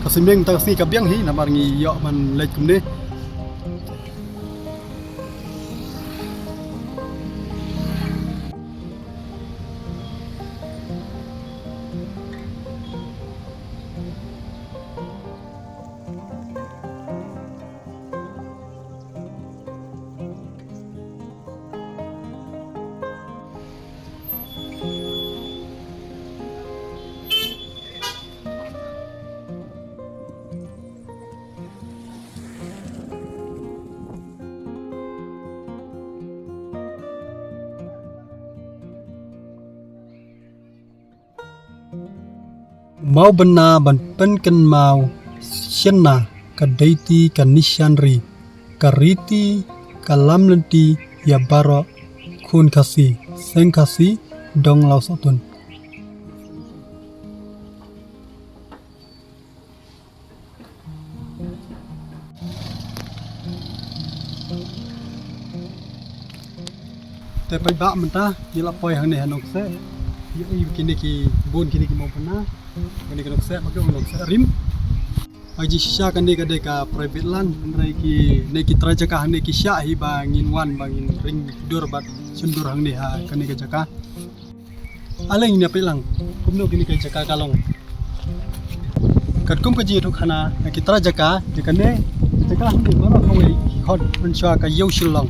kasimeng ta si kabiang hi namar ngi yo man lek kumne Mawbynna ban pen ken mau sienna kadei ti kanishanri kariti kalamlenti ya baroh Ri Khasi sengkhasi dong lau satun. Te pai ba menta jylla poi hangne hanok se i kini ki bon kini ki Mawbynna kini ki nok se pakai nok se rim aji sha kani kadei ka private land nrai ki ne ki trajaka hangne ki sha hi ba ngin wan ba ngin ring dur bat sundur hangne ha kani ka jaka aleng nya pelang kumno kini ka jaka kalong kat kum ka ji thuk khana ki trajaka jakane jaka hangne baroh kawei hot unsha ka Nongbah Shillong.